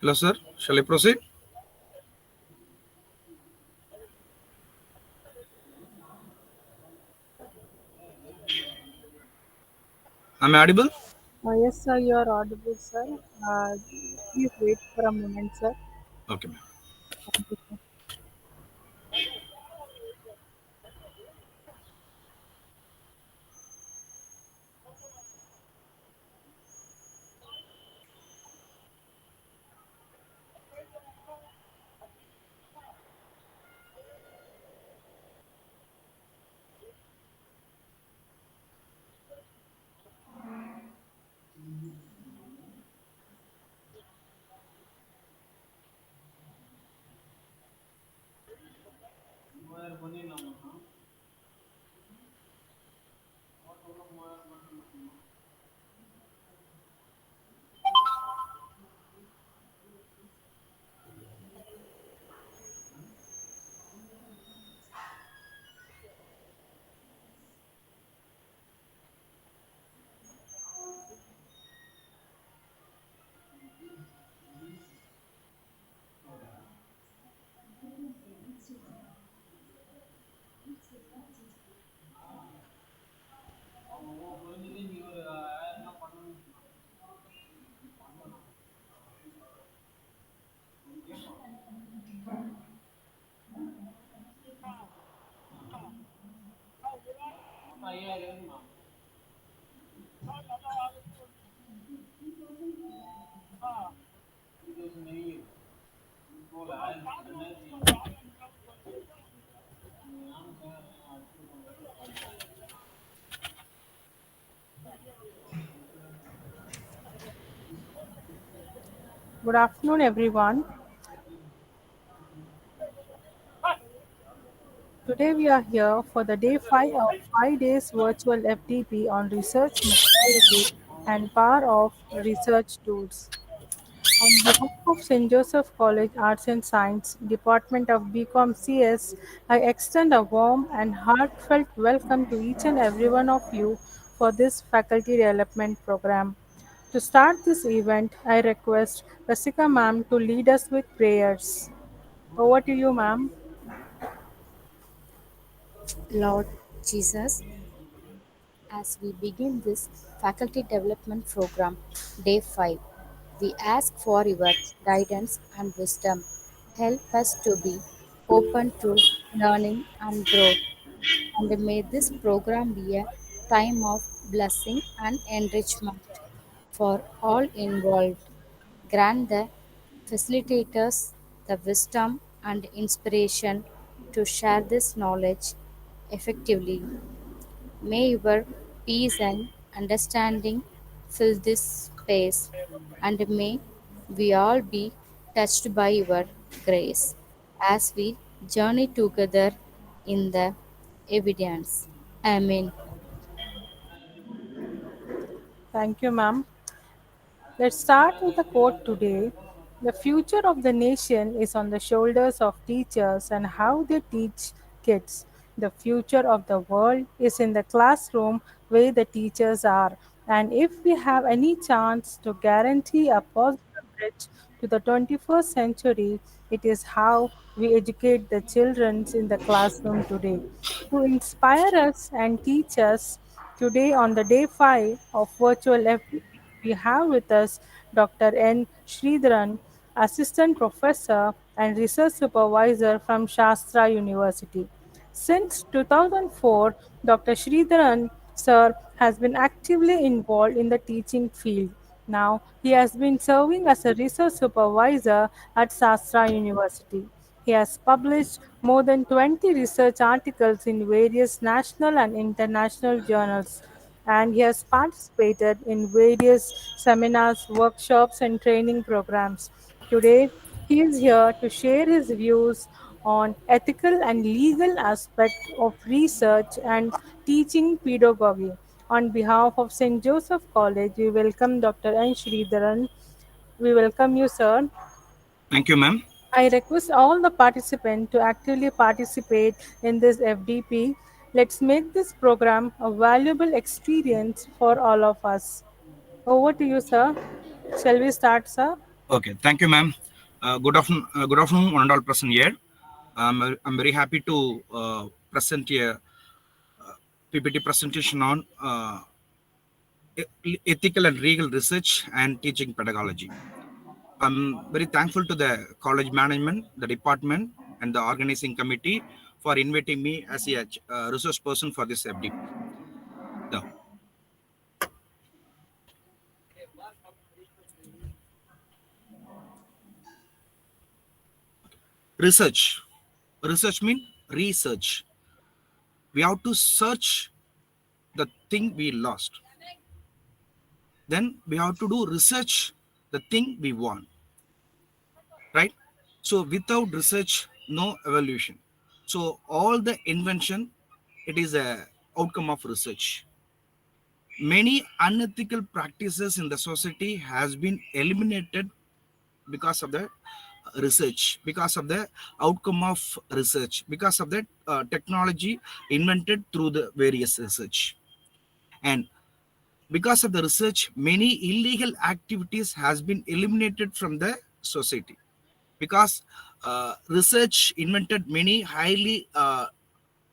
Hello, sir. Shall I proceed? Am I audible? Yes, sir, you are audible, sir. Please wait for a moment, sir. Okay, ma'am. Thank you, sir. Good afternoon, everyone. Today we are here for the day 5 of 5 days virtual FDP on research methodology and power of research tools. On behalf of St. Joseph College Arts and Science, Department of BCom CS, I extend a warm and heartfelt welcome to each and every one of you for this faculty development program. To start this event, I request Rasika ma'am to lead us with prayers. Over to you, ma'am. Lord Jesus, as we begin this faculty development program, day 5, we ask for your guidance and wisdom. Help us to be open to learning and growth, and may this program be a time of blessing and enrichment for all involved. Grant the facilitators the wisdom and inspiration to share this knowledge effectively. May your peace and understanding fill this space, and may we all be touched by your grace as we journey together in the evidence. Amen. Thank you, ma'am. Let's start with the quote today. The future of the nation is on the shoulders of teachers and how they teach kids. The future of the world is in the classroom where the teachers are. And if we have any chance to guarantee a positive bridge to the 21st century, it is how we educate the children in the classroom today. To inspire us and teach us today on the day 5 of virtual FDP, we have with us Dr. N. Sridharan, Assistant Professor and Research Supervisor from Shastra University. Since 2004, Dr. Sridharan sir has been actively involved in the teaching field. Now, he has been serving as a research supervisor at Shastra University. He has published more than 20 research articles in various national and international journals, and he has participated in various seminars, workshops, and training programs. Today, he is here to share his views on ethical and legal aspect of research and teaching pedagogy. On behalf of St. Joseph College, we welcome Dr. N. Sridharan. We welcome you, sir. Thank you, ma'am. I request all the participants to actively participate in this FDP. Let's make this program a valuable experience for all of us. Over to you, sir. Shall we start, sir? Okay, thank you, ma'am. Good afternoon, one and all present here. I'm very happy to present a PPT presentation on ethical and legal research and teaching pedagogy. I'm very thankful to the college management, the department, and the organizing committee for inviting me as a resource person for this FDP. Now, research. Research means research. We have to search the thing we lost. Then we have to do research the thing we want, right? So without research, no evolution. So all the invention, it is a outcome of research. Many unethical practices in the society has been eliminated because of the research, because of the outcome of research, because of the technology invented through the various research. And because of the research, many illegal activities has been eliminated from the society, because research invented many highly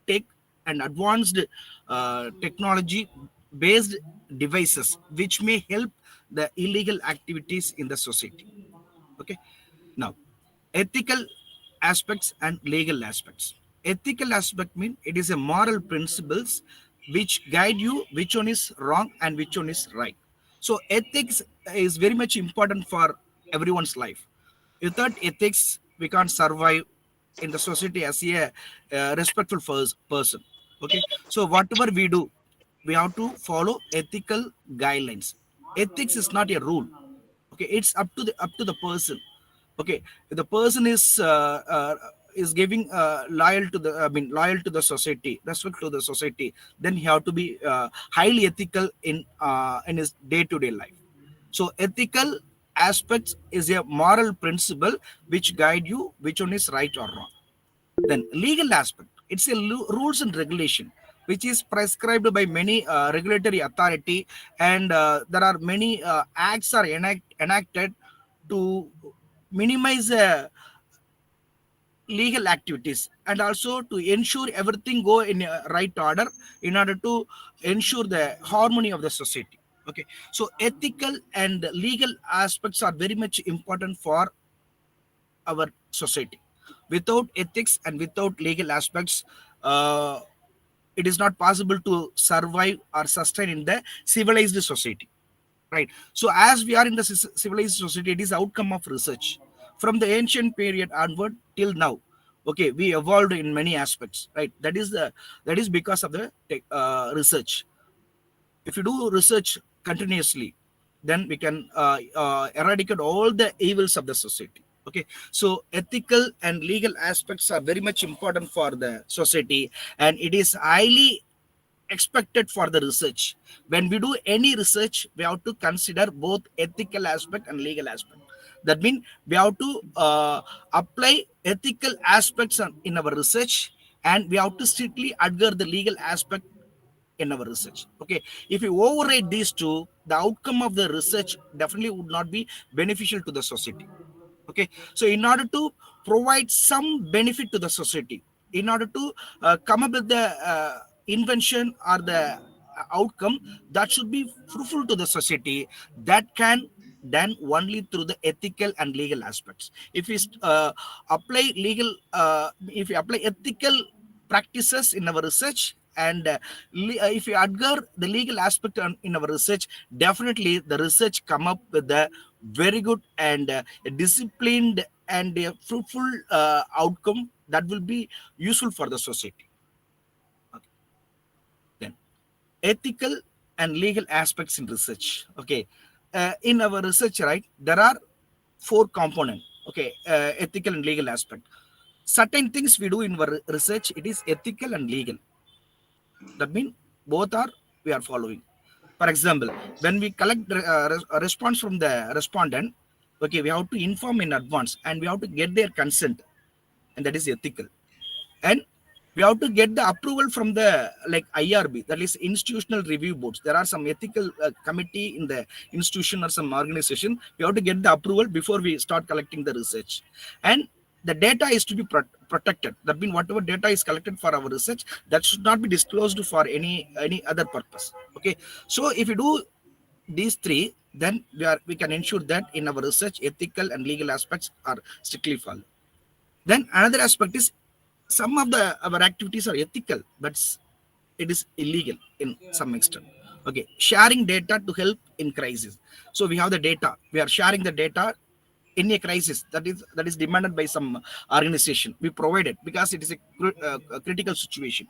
tech and advanced technology based devices which may help the illegal activities in the society. Okay, now ethical aspects and legal aspects. Ethical aspect mean it is a moral principles which guide you which one is wrong and which one is right. So ethics is very much important for everyone's life. Without ethics, we can't survive in the society as a respectful person. Okay, so whatever we do, we have to follow ethical guidelines. Ethics is not a rule. Okay, it's up to the person. Okay, if the person is giving loyal to the society, respect to the society, then he have to be highly ethical in his day to day life. So ethical aspects is a moral principle which guide you which one is right or wrong. Then legal aspect, it's a rules and regulation which is prescribed by many regulatory authority, and there are many acts are enacted to minimize legal activities, and also to ensure everything go in a right order in order to ensure the harmony of the society. Okay, so ethical and legal aspects are very much important for our society. Without ethics and without legal aspects, it is not possible to survive or sustain in the civilized society, right? So as we are in the civilized society, it is outcome of research from the ancient period onward till now. Okay, we evolved in many aspects, right? That is because of the research. If you do research continuously, then we can eradicate all the evils of the society. Okay, so ethical and legal aspects are very much important for the society, and it is highly expected for the research. When we do any research, we have to consider both ethical aspect and legal aspect. That means we have to apply ethical aspects in our research, and we have to strictly adhere the legal aspect in our research. Okay, if you override these two, the outcome of the research definitely would not be beneficial to the society. Okay, so in order to provide some benefit to the society, in order to come up with the invention or the outcome that should be fruitful to the society, that can done only through the ethical and legal aspects. If we apply legal if we apply ethical practices in our research, and if we adhere the legal aspect in our research, definitely the research come up with the very good and disciplined and fruitful outcome that will be useful for the society. Okay. Then ethical and legal aspects in research. Okay, in our research, right, there are four component. Okay, ethical and legal aspect. Certain things we do in our research, it is ethical and legal. That means both are we are following. For example, when we collect a response from the respondent, okay, we have to inform in advance and we have to get their consent, and that is ethical. And we have to get the approval from the like IRB, that is institutional review boards. There are some ethical committee in the institution or some organization. We have to get the approval before we start collecting the research, and the data is to be protected. That means whatever data is collected for our research, that should not be disclosed for any other purpose. Okay, so if you do these three, then we can ensure that in our research, ethical and legal aspects are strictly followed. Then another aspect is some of the our activities are ethical, but it is illegal in some extent. Okay, sharing data to help in crisis. So we have the data. We are sharing the data in a crisis that is demanded by some organization. We provide it because it is a critical situation.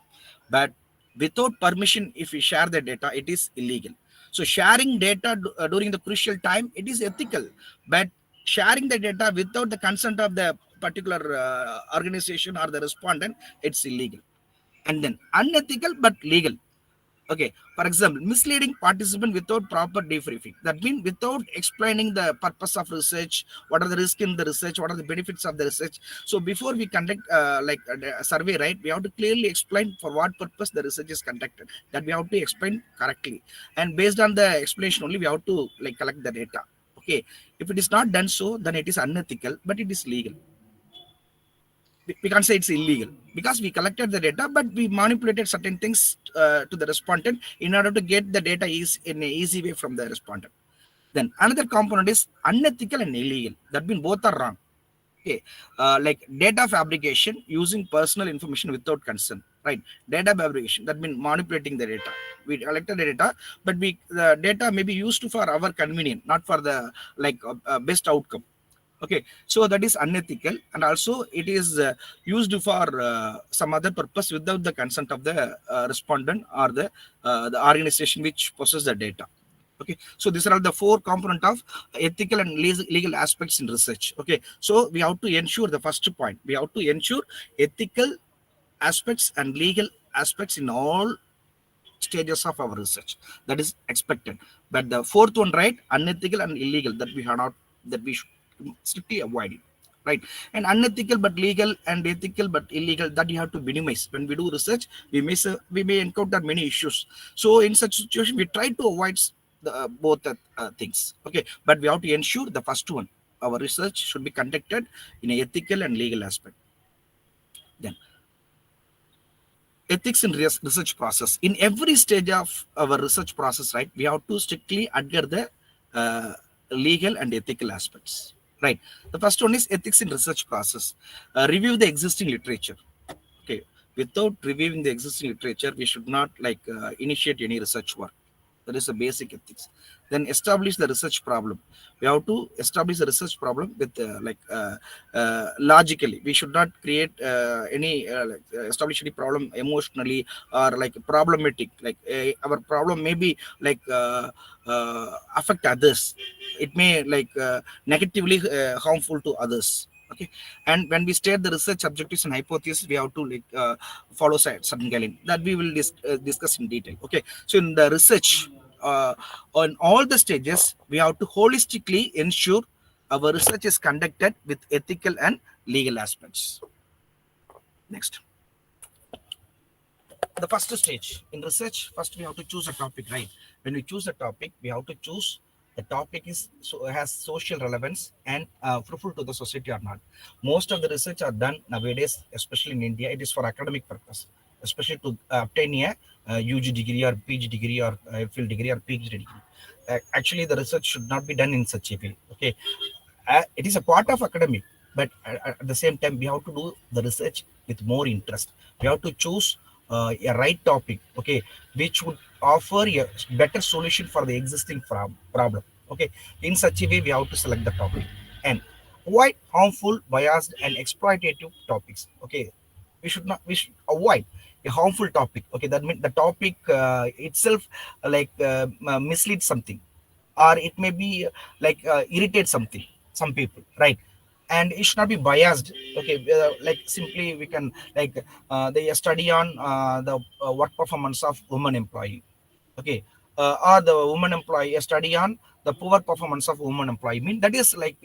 But without permission, if we share the data, it is illegal. So sharing data during the crucial time, it is ethical, but sharing the data without the consent of the particular organization or the respondent, it's illegal. And then unethical but legal. Okay, for example, misleading participant without proper debriefing. That means without explaining the purpose of research, what are the risks in the research, what are the benefits of the research. So before we conduct a survey, right, we have to clearly explain for what purpose the research is conducted. That we have to explain correctly, and based on the explanation only, we have to like collect the data. Okay, if it is not done so, then it is unethical, but it is legal. We can't say it's illegal because we collected the data, but we manipulated certain things to the respondent in order to get the data is in an easy way from the respondent. Then another component is unethical and illegal. That means both are wrong. Okay, like data fabrication using personal information without consent, right? Data fabrication, that means manipulating the data. We collected the data, but the data may be used for our convenience, not for the like best outcome. Okay, so that is unethical, and also it is used for some other purpose without the consent of the respondent or the organization which possesses the data. Okay, so these are all the four component of ethical and legal aspects in research. Okay, so we have to ensure the first point, we have to ensure ethical aspects and legal aspects in all stages of our research. That is expected. But the fourth one, right, unethical and illegal, that we have not, that we should strictly avoid it, right? And unethical but legal and ethical but illegal, that you have to minimize. When we do research, we may encounter many issues. So in such situation, we try to avoid both things. Okay, but we have to ensure the first one, our research should be conducted in an ethical and legal aspect. Then ethics in research process, in every stage of our research process, right, we have to strictly adhere the uh, legal and ethical aspects, right? The first one is ethics in research process. Review the existing literature. Okay, without reviewing the existing literature, we should not like initiate any research work. That is a basic ethics. Then establish the research problem. We have to establish the research problem with logically. We should not create any establish any problem emotionally or like problematic, like our problem may be like affect others. It may like negatively harmful to others. Okay, and when we state the research objectives and hypothesis, we have to like follow certain guideline that we will discuss in detail. Okay, so in the research, uh, on all the stages, we have to holistically ensure our research is conducted with ethical and legal aspects. Next, the first stage in research, first we have to choose a topic, right? When we choose a topic, we have to choose the topic is so has social relevance and fruitful to the society or not. Most of the research are done nowadays, especially in India. It is for academic purpose, especially to obtain a UG degree or PG degree or field degree or PhD degree. Actually, the research should not be done in such a way. Okay, it is a part of academic, but at the same time, we have to do the research with more interest. We have to choose a right topic, okay, which would offer a better solution for the existing problem. Okay, in such a way, we have to select the topic and avoid harmful, biased, and exploitative topics. Okay, we should avoid a harmful topic. Okay, that means the topic itself misleads something, or it may be irritate something, some people, right? And it should not be biased. Okay, like simply we can like they study on the work performance of woman employee. Okay, or the woman employee study on the poor performance of woman employee, mean that is like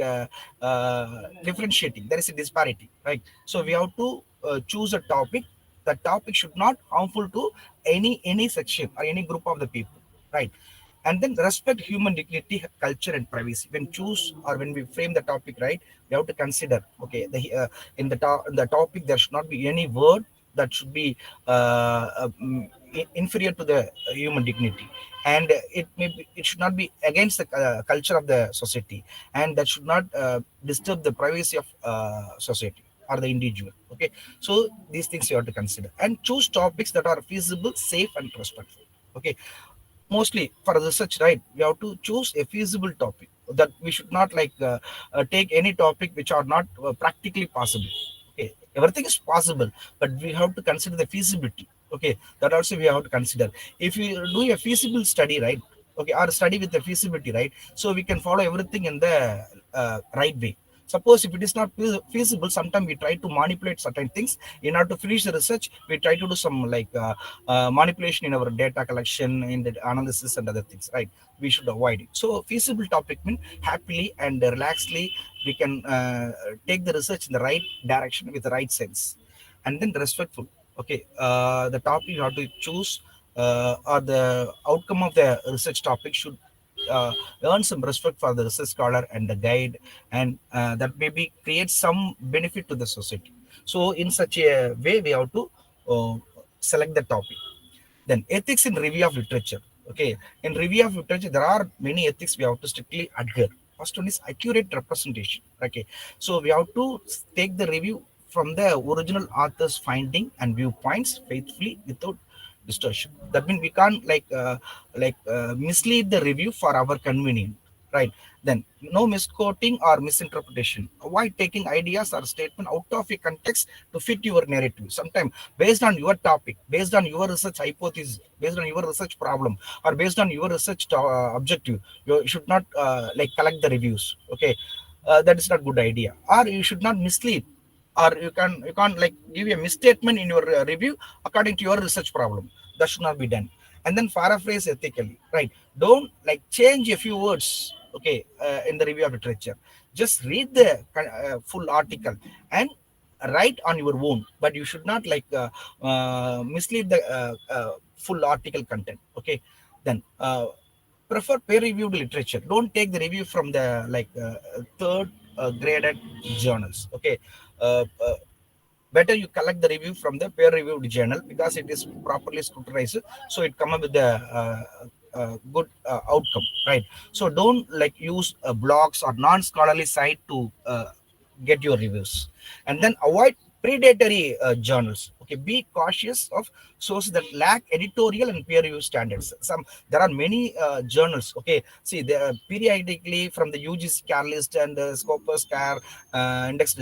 differentiating, there is a disparity, right? So we have to choose a topic. The topic should not harmful to any section or any group of the people, right? And then respect human dignity, culture, and privacy. When choose or when we frame the topic, right, we have to consider, okay, in the topic there should not be any word that should be inferior to the human dignity, and it should not be against the culture of the society, and that should not disturb the privacy of society or the individual. Okay, so these things you have to consider and choose topics that are feasible, safe, and respectful. Okay, mostly for research, right, we have to choose a feasible topic, that we should not take any topic which are not practically possible. Okay, everything is possible, but we have to consider the feasibility. Okay, that also we have to consider. If we do a feasible study, right, okay, or study with the feasibility, right, so we can follow everything in the right way. Suppose if it is not feasible, sometimes we try to manipulate certain things in order to finish the research. We try to do some manipulation in our data collection, in the analysis, and other things. Right? We should avoid it. So feasible topic mean happily and relaxedly we can take the research in the right direction with the right sense, and then respectful. Okay, the topic you have to choose or the outcome of the research topic should uh, earn some respect for the research scholar and the guide, and that maybe create some benefit to the society. So in such a way, we have to uh, select the topic. Then ethics in review of literature. Okay, in review of literature, there are many ethics we have to strictly adhere. First one is accurate representation. Okay, so we have to take the review from the original author's finding and viewpoints faithfully without distortion. That means we can't mislead the review for our convenience, right? Then no misquoting or misinterpretation. Avoid taking ideas or statement out of a context to fit your narrative. Sometimes based on your topic, based on your research hypothesis, based on your research problem, or based on your research objective, you should not collect the reviews. Okay, that is not good idea. Or you should not mislead, or you can't like give a misstatement in your review according to your research problem. That should not be done. And then paraphrase ethically, right? Don't like change a few words, okay, in the review of literature. Just read the full article and write on your own, but you should not mislead the full article content. Okay, then prefer peer reviewed literature. Don't take the review from the third graded journals. Okay, uh, uh, better you collect the review from the peer reviewed journal because it is properly scrutinized, so it come up with the good outcome, right? So don't like use blogs or non-scholarly site to get your reviews. And then avoid predatory journals. Okay, be cautious of sources that lack editorial and peer review standards. There are many journals. Okay, see, they periodically from the UGC Care List and Scopus Care Index.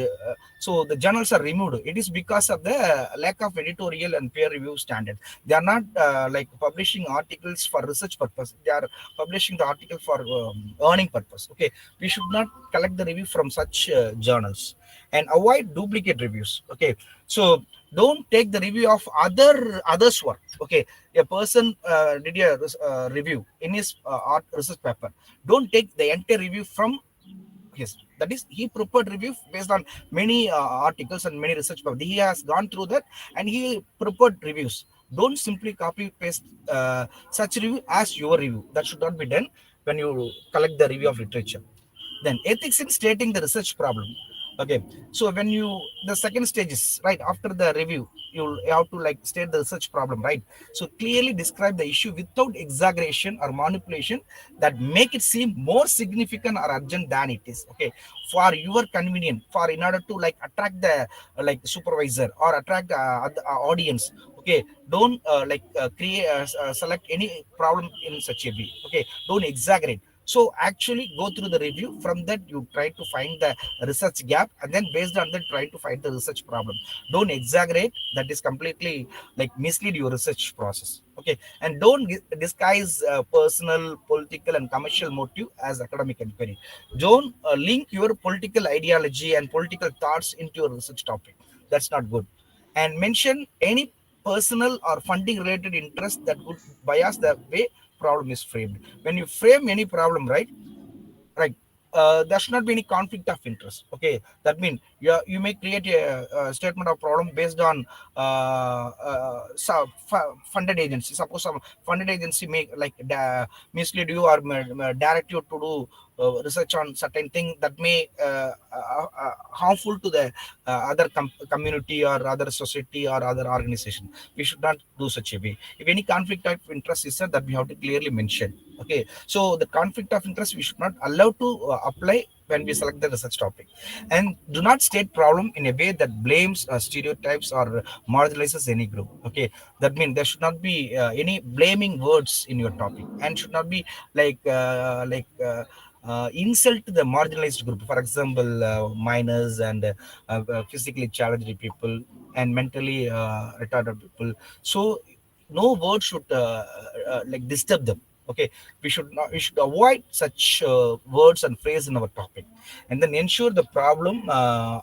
So the journals are removed. It is because of the lack of editorial and peer review standard. They are not publishing articles for research purpose. They are publishing the article for earning purpose. Okay, we should not collect the review from such journals. And avoid duplicate reviews. Okay, so don't take the review of others work. Okay, a person did a review in his art research paper. Don't take the entire review from his. That is, he prepared review based on many articles and many research papers. He has gone through that and he prepared reviews. Don't simply copy paste such review as your review. That should not be done when you collect the review of literature. Then ethics in stating the research problem. Okay, so when you, the second stage is right after the review, you have to like state the research problem, right? So clearly describe the issue without exaggeration or manipulation that make it seem more significant or urgent than it is. Okay, for your convenience, for in order to like attract the supervisor or attract audience. Okay, don't create select any problem in such a way. Okay, don't exaggerate. So actually go through the review. From that, you try to find the research gap, and then based on that, try to find the research problem. Don't exaggerate. That is completely like mislead your research process. Okay, and don't disguise personal, political, and commercial motive as academic inquiry. Don't link your political ideology and political thoughts into your research topic. That's not good. And mention any personal or funding related interest that would bias the way problem is framed. When you frame any problem, right, there should not be any conflict of interest. Okay, that means you may create a statement of problem based on funded agency. Suppose some funded agency may mislead you or direct you to do research on certain thing that may harmful to the other community or other society or other organization. We should not do such a way. If any conflict of interest is there, that we have to clearly mention. Okay, so the conflict of interest we should not allow to apply when we select the research topic. And do not state problem in a way that blames stereotypes or marginalizes any group. Okay, that means there should not be any blaming words in your topic, and should not be insult the marginalized group. For example, minors and physically challenged people and mentally retarded people. So no word should disturb them. Okay, we should avoid such words and phrase in our topic. And then ensure the problem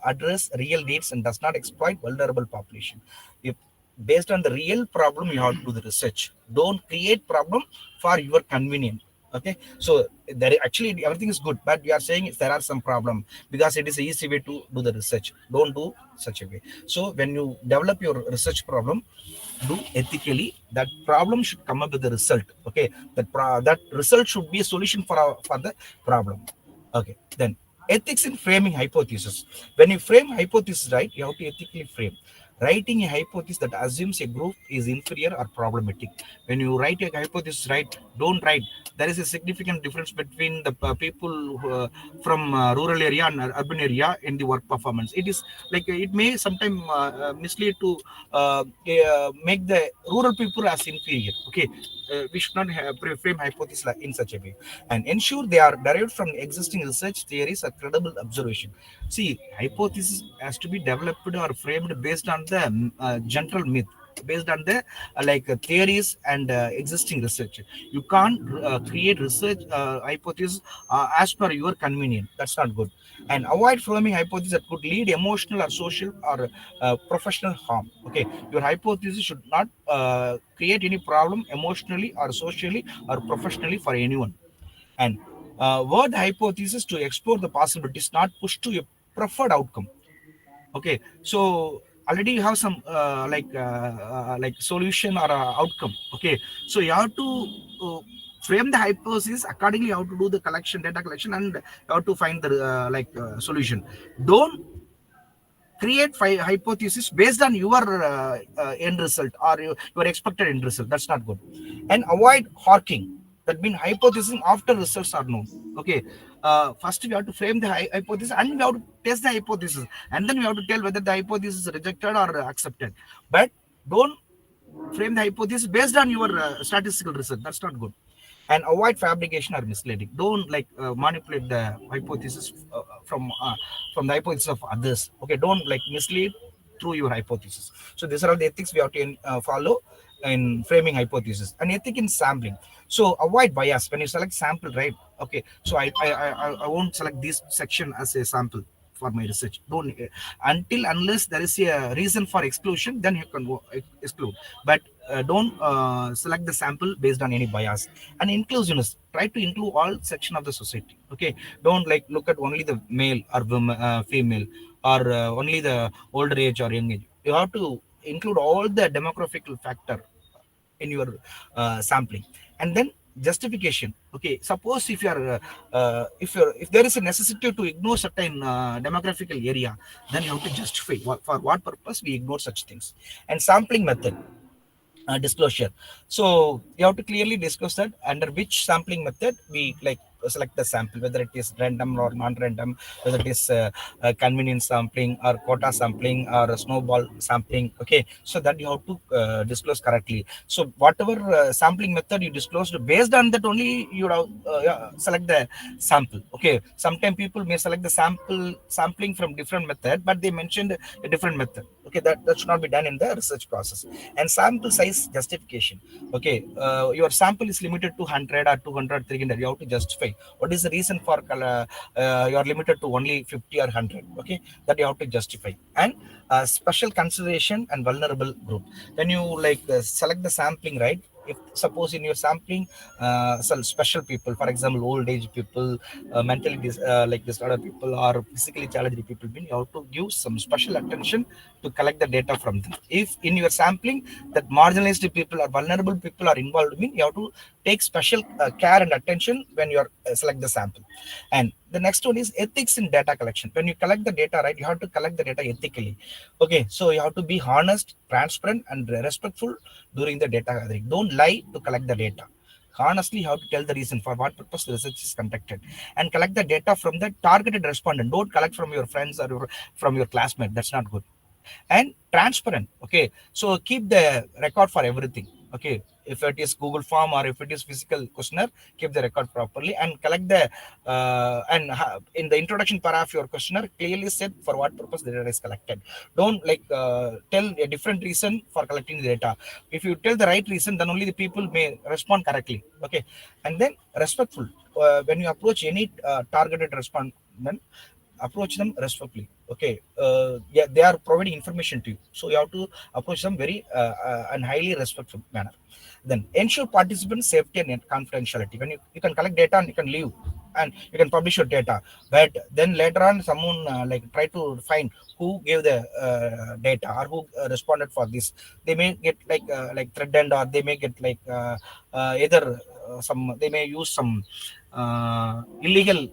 address real needs and does not exploit vulnerable population. If based on the real problem, you have to do the research. Don't create problem for your convenience. Okay, so there actually everything is good, but we are saying if there are some problem because it is an easy way to do the research. Don't do such a way. So when you develop your research problem, do ethically. That problem should come up with the result. Okay, that result should be a solution for the problem. Okay, then ethics in framing hypothesis. When you frame hypothesis, right, you have to ethically frame. Writing a hypothesis that assumes a group is inferior or problematic. When you write a hypothesis, right, don't write there is a significant difference between the people who, from rural area and urban area in the work performance. It is like it may sometimes mislead to make the rural people as inferior. Okay, we should not have frame hypothesis in such a way, and ensure they are derived from existing research theories or credible observation. See, hypothesis has to be developed or framed based on the general myth, based on the theories and existing research. You can't create research hypothesis as per your convenience. That's not good. And avoid framing hypotheses that could lead emotional or social or professional harm. Okay, your hypothesis should not create any problem emotionally or socially or professionally for anyone. And word hypothesis to explore the possibilities, not push to a preferred outcome. Okay, so already you have some solution or outcome. Okay, so you have to frame the hypothesis accordingly. You have to do the collection, data collection, and you have to find the solution. Don't create hypothesis based on your end result or your expected end result. That's not good. And avoid hawking. That means hypothesis after results are known. Okay, first we have to frame the hypothesis, and we have to test the hypothesis, and then we have to tell whether the hypothesis is rejected or accepted. But don't frame the hypothesis based on your statistical result. That's not good. And avoid fabrication or misleading. Don't manipulate the hypothesis from the hypothesis of others. Okay, don't mislead through your hypothesis. So these are all the ethics we have to follow in framing hypothesis. And ethic in sampling. So avoid bias when you select sample, right? Okay, so I won't select this section as a sample for my research. Don't until unless there is a reason for exclusion, then you can exclude. But don't select the sample based on any bias. And inclusiveness, try to include all section of the society. Okay, don't look at only the male or woman, female, or only the older age or young age. You have to include all the demographic factor in your sampling. And then justification. Okay, suppose if you are if there is a necessity to ignore certain demographical area, then you have to justify for what purpose we ignore such things. And sampling method, disclosure. So you have to clearly disclose that under which sampling method we select the sample, whether it is random or non-random, whether it is convenience sampling or quota sampling or snowball sampling. Okay, so that you have to disclose correctly. So whatever sampling method you disclosed, based on that only you have select the sample. Okay, sometimes people may select the sampling from different method, but they mentioned a different method. Okay, that should not be done in the research process. And sample size justification. Okay, your sample is limited to 100 or 200, 300. You have to justify what is the reason for you are limited to only 50 or 100. Okay, that you have to justify. And special consideration and vulnerable group. When you select the sampling, right? If suppose in your sampling some special people, for example old age people, mentally disordered people, or physically challenged people, you have to give some special attention to collect the data from them. If in your sampling that marginalized people or vulnerable people are involved, you have to take special care and attention when you are select the sample. And the next one is ethics in data collection. When you collect the data, right, you have to collect the data ethically. Okay, so you have to be honest, transparent, and respectful during the data gathering. Don't lie to collect the data. Honestly, you have to tell the reason for what purpose the research is conducted, and collect the data from the targeted respondent. Don't collect from your friends or from your classmate. That's not good. And transparent. Okay, so keep the record for everything. Okay, if it is Google form or if it is physical questionnaire, keep the record properly and collect the in the introduction paragraph of your questionnaire clearly said for what purpose the data is collected. Don't tell a different reason for collecting the data. If you tell the right reason, then only the people may respond correctly. Okay, and then respectful. When you approach any targeted respondent, approach them respectfully. Okay, yeah, they are providing information to you, so you have to approach them very and highly respectful manner. Then ensure participant safety and confidentiality. When you can collect data and you can leave and you can publish your data, but then later on someone try to find who gave the data or who responded for this, they may get threatened, or they may get either some, they may use some illegal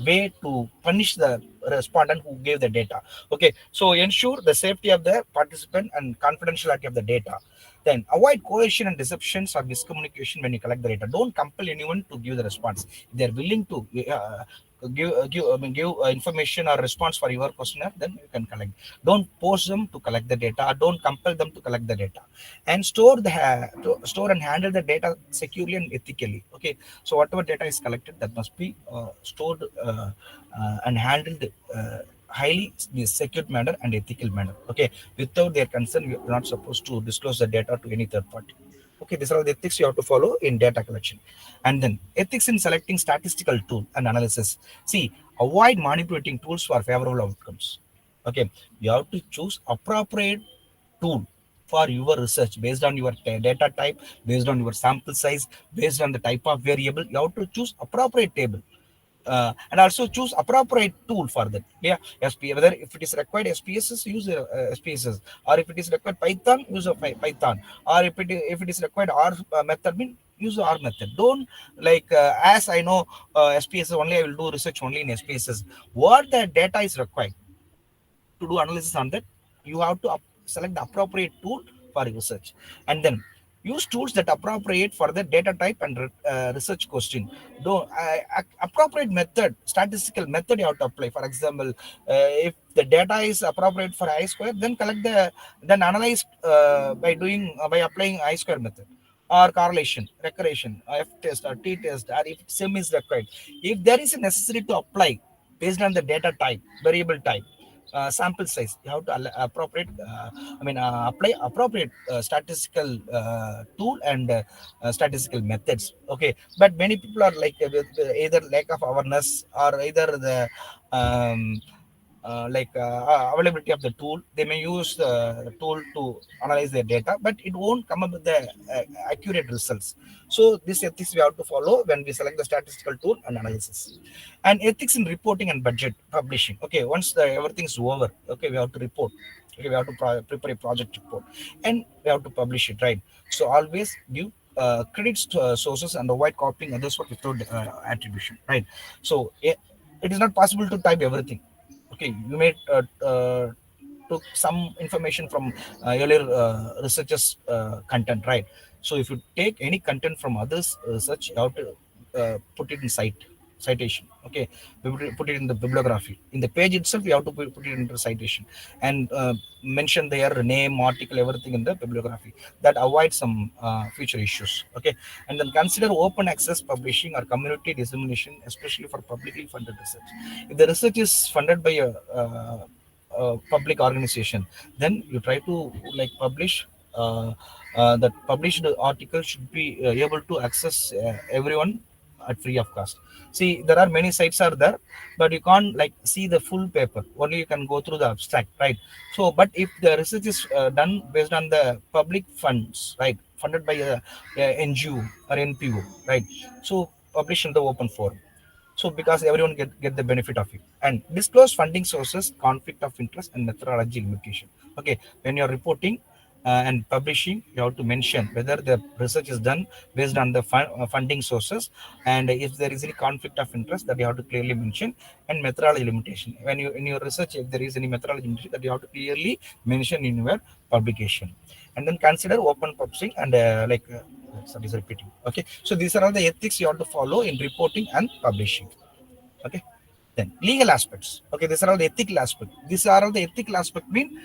way to punish the respondent who gave the data. Okay, so ensure the safety of the participant and confidentiality of the data. Then avoid coercion and deceptions or miscommunication when you collect the data. Don't compel anyone to give the response. If they're willing to give information or response for your questionnaire, then you can collect. Don't force them to collect the data, or don't compel them to collect the data. And store and handle the data securely and ethically. Okay, so whatever data is collected, that must be stored and handled highly secured manner and ethical manner. Okay, without their consent, we are not supposed to disclose the data to any third party. Okay, these are all the ethics you have to follow in data collection. And then ethics in selecting statistical tool and analysis. See, avoid manipulating tools for favorable outcomes. Okay, you have to choose appropriate tool for your research based on your data type, based on your sample size, based on the type of variable. You have to choose appropriate table, and also choose appropriate tool for that. Yeah, whether if it is required SPSS, use SPSS, or if it is required Python, use a Python, or if it is required R method, mean use the R method. Don't like as I know SPSS only, I will do research only in SPSS. What the data is required to do analysis on that, you have to select the appropriate tool for research, and then use tools that appropriate for the data type and research question. Don't appropriate method, statistical method you have to apply. For example, if the data is appropriate for I square, then collect the then analyze by doing by applying I square method, or correlation, recursion, F test or T test, or if sim is required. If there is a necessary to apply based on the data type, variable type, sample size, you have to appropriate apply appropriate statistical tool and statistical methods. Okay, but many people are like with either lack of awareness, or either the um, availability of the tool. They may use the tool to analyze their data, but it won't come up with the accurate results. So this ethics we have to follow when we select the statistical tool and analysis. And ethics in reporting and budget publishing. Okay, once the everything's over, okay, we have to report. Okay, we have to prepare a project report, and we have to publish it, right? So always give credits to sources and avoid copying others work without attribution, right? So it is not possible to type everything. Okay, you may took some information from earlier researchers content, right? So if you take any content from others research, you have to put it in citation. Okay, we put it in the bibliography. In the page itself, you have to put it into citation, and mention their name, article, everything in the bibliography. That avoids some future issues. Okay, and then consider open access publishing or community dissemination, especially for publicly funded research. If the research is funded by a public organization, then you try to like publish. That published article should be able to access everyone at free of cost. See, there are many sites are there, but you can't like see the full paper. Only you can go through the abstract, right? So, but if the research is done based on the public funds, right, funded by a NGO or NPO, right? So, publish in the open forum. So because everyone get the benefit of it. And disclose funding sources, conflict of interest, and methodology limitation. Okay, when you're reporting and publishing, you have to mention whether the research is done based on the funding sources, and if there is any conflict of interest, that you have to clearly mention. And methodology limitation, when you in your research, if there is any methodology limitation, that you have to clearly mention in your publication. And then consider open publishing and sorry, is repeating. Okay, so these are all the ethics you have to follow in reporting and publishing. Okay, then legal aspects. Okay, these are all the ethical aspect. These are all the ethical aspect mean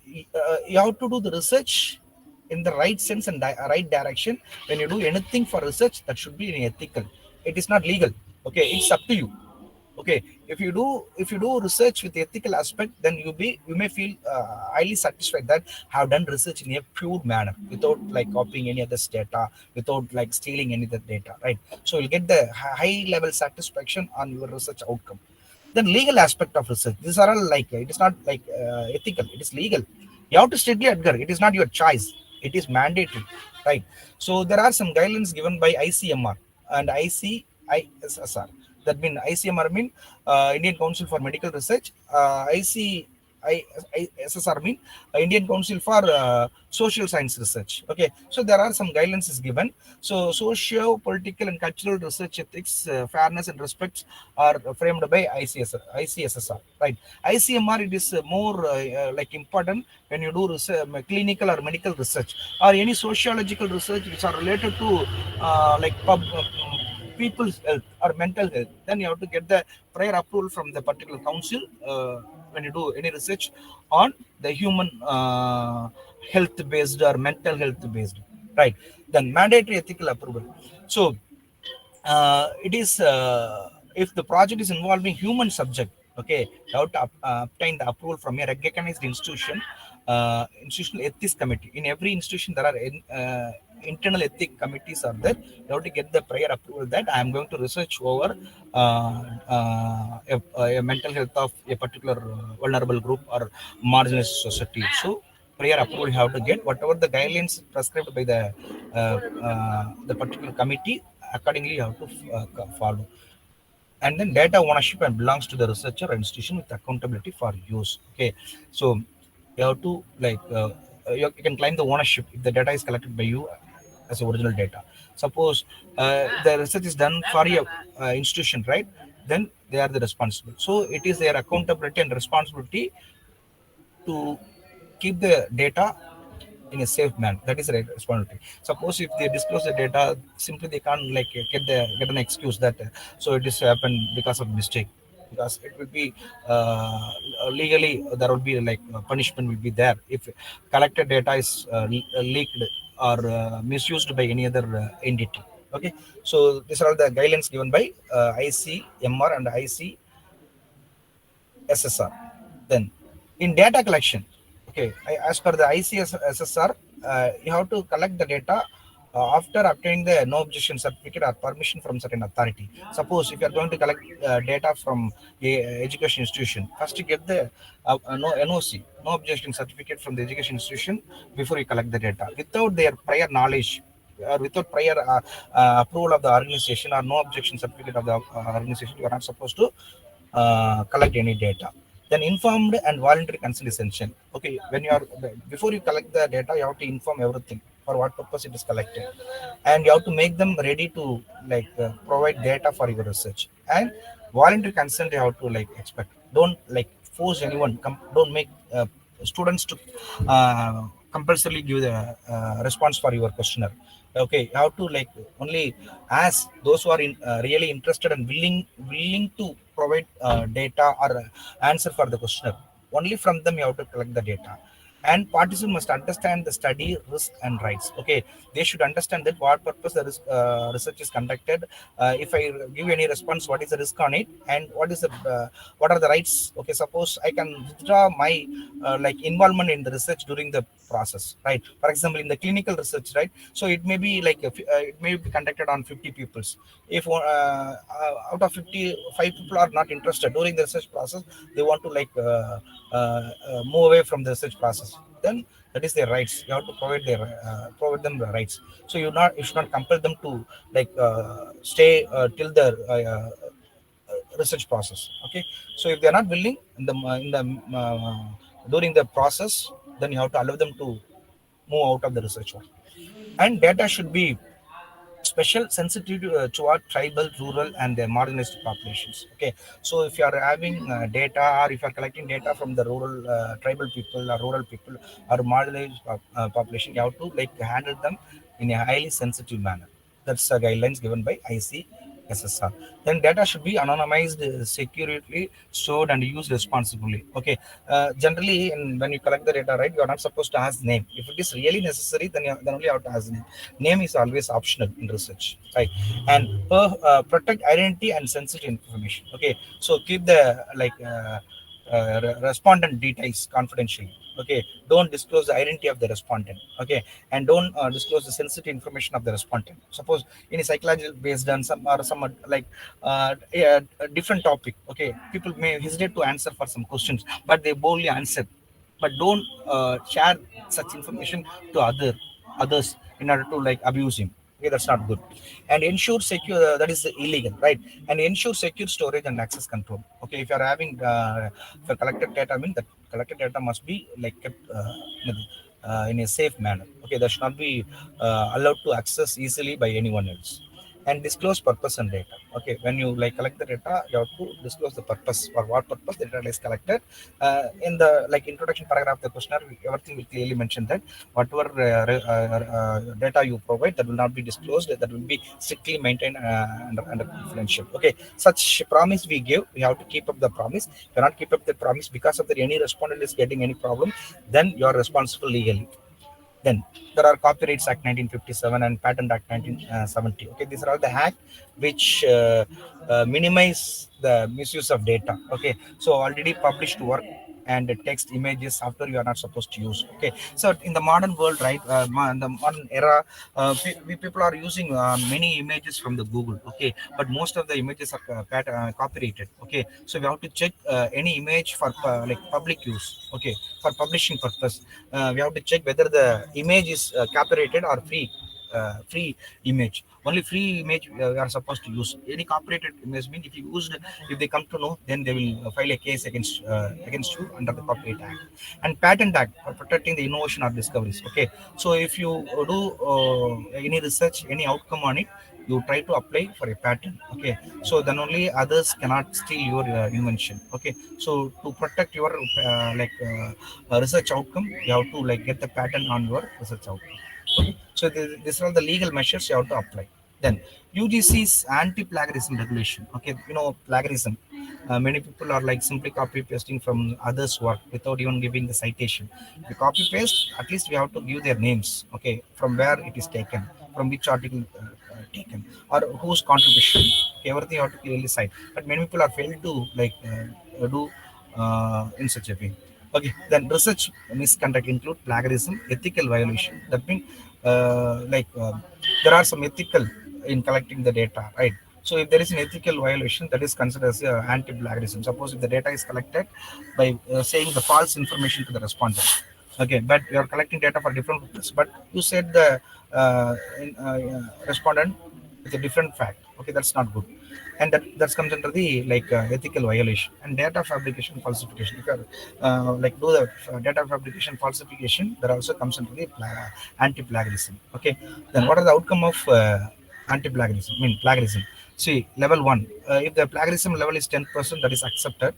you have to do the research in the right sense and right direction. When you do anything for research, that should be in ethical. It is not legal. Okay, it's up to you. Okay, if you do research with ethical aspect, then you may feel highly satisfied that have done research in a pure manner, without like copying any other data, without like stealing any other data, right? So you'll get the high level satisfaction on your research outcome. Then legal aspect of research, these are all like it is not like ethical, it is legal. You have to strictly adhere. It is not your choice, it is mandatory, right? So there are some guidelines given by ICMR and ICISSR. That mean ICMR mean Indian Council for Medical Research. ICISSR ISSR mean Indian Council for Social Science Research. Okay, so there are some guidelines is given. So socio political and cultural research ethics, fairness and respect are framed by ICSSR, right? ICMR, it is more like important when you do research, clinical or medical research or any sociological research which are related to like people's health or mental health. Then you have to get the prior approval from the particular council when you do any research on the human health based or mental health based, right? Then mandatory ethical approval. So it is if the project is involving human subject, okay, you have to obtain the approval from a recognized institution, institutional ethics committee. In every institution there are internal ethic committees are there. You have to get the prior approval that I am going to research over a mental health of a particular vulnerable group or marginalized society. So prior approval you have to get whatever the guidelines prescribed by the particular committee. Accordingly you have to follow. And then data ownership and belongs to the researcher or institution with accountability for use. Okay, so you have to like you can claim the ownership if the data is collected by you as original data. Suppose the research is done for your institution, right? Then they are the responsible, so it is their accountability and responsibility to keep the data in a safe manner. That is the right responsibility. Suppose if they disclose the data, simply they can't like get an excuse that so it is happened because of mistake, because it will be legally there will be like punishment will be there if collected data is leaked or misused by any other entity. Okay, so these are all the guidelines given by ICMR and ICSSR. Then in data collection, okay, as per the ICSSR, you have to collect the data after obtaining the no objection certificate or permission from certain authority. Suppose if you are going to collect data from a education institution, first you get the no NOC, no objection certificate from the education institution before you collect the data. Without their prior knowledge or without prior approval of the organization or no objection certificate of the organization, you are not supposed to collect any data. Then informed and voluntary consent is essential. Okay, when you are before you collect the data, you have to inform everything for what purpose it is collected, and you have to make them ready to like provide data for your research. And voluntary consent you have to like expect. Don't like force anyone. Don't make students to compulsorily give the response for your questionnaire. Okay, you have to like only ask those who are really interested and willing to provide data or answer for the questionnaire. Only from them you have to collect the data. And participants must understand the study risk and rights. Okay, they should understand that what purpose the research is conducted. If I give any response, what is the risk on it, and what are the rights. Okay, suppose I can withdraw my like involvement in the research during the process, right? For example, in the clinical research, right? So it may be like it may be conducted on 50 peoples. If out of 55 people are not interested during the research process, they want to like move away from the research process, then that is their rights. You have to provide them the rights. So you should not compel them to like stay till the research process. Okay, so if they are not willing in the during the process, then you have to allow them to move out of the research one. And data should be special sensitive toward tribal, rural, and the marginalized populations. Okay, so if you are having data, or if you are collecting data from the rural, tribal people, or rural people, or marginalized population, you have to like handle them in a highly sensitive manner. That's the guidelines given by ICSSR. Then data should be anonymized, securely stored, and used responsibly. Okay, generally, when you collect the data, right, you are not supposed to ask name. If it is really necessary, then only you have to ask name. Name is always optional in research, right? And protect identity and sensitive information. Okay, so keep the like respondent details confidential. Okay, don't disclose the identity of the respondent. Okay, and don't disclose the sensitive information of the respondent. Suppose in a psychological based on some like a different topic. Okay, people may hesitate to answer for some questions, but they boldly answer. But don't share such information to others in order to like abuse him. Okay, that's not good. And ensure secure, that is illegal, right? And ensure secure storage and access control. Okay, if you are having for collected data, I mean that collected data must be like kept in a safe manner. Okay, that should not be allowed to access easily by anyone else. And disclose purpose and data. Okay, when you like collect the data, you have to disclose the purpose, for what purpose the data is collected. In the like introduction paragraph of the questionnaire, everything will clearly mention that whatever data you provide, that will not be disclosed, that will be strictly maintained under confidential. Okay, such promise we give, we have to keep up the promise. If you cannot keep up the promise, because of that any respondent is getting any problem, then you are responsible legally. Then there are Copyrights Act 1957 and Patent Act 1970. Okay, these are all the act which minimize the misuse of data. Okay, so already published work and text images software you are not supposed to use. Okay, so in the modern world, right, in the modern era, people are using many images from the Google. Okay, but most of the images are copyrighted. Okay, so we have to check any image for like public use. Okay, for publishing purpose, we have to check whether the image is copyrighted or free image. Only free image we are supposed to use. Any copyrighted image means if you used, if they come to know, then they will file a case against you under the Copyright Act. And Patent Act for protecting the innovation or discoveries. Okay, so if you do any research, any outcome on it, you try to apply for a patent. Okay, so then only others cannot steal your invention. Okay, so to protect your research outcome, you have to like get the patent on your research outcome. Okay, so these are all the legal measures you have to apply. Then UGC's anti-plagiarism regulation. Okay, you know plagiarism. Many people are like simply copy pasting from others' work without even giving the citation. If you copy paste, at least we have to give their names. Okay, from where it is taken, from which article taken, or whose contribution. Okay, everything you have to clearly cite. But many people are failed to like do in such a way. Okay, then research misconduct include plagiarism, ethical violation. That means there are some ethical in collecting the data, right? So if there is an ethical violation, that is considered as anti-plagiarism. Suppose if the data is collected by saying the false information to the respondent, okay, but you are collecting data for different purpose, but you said the respondent with a different fact. Okay, that's not good, and that comes under the like ethical violation. And data fabrication falsification. If you are like do the data fabrication falsification, that also comes under the anti-plagiarism. Okay, then what are the outcome of anti-plagiarism? I mean plagiarism. See, level one. If the plagiarism level is 10%, that is accepted.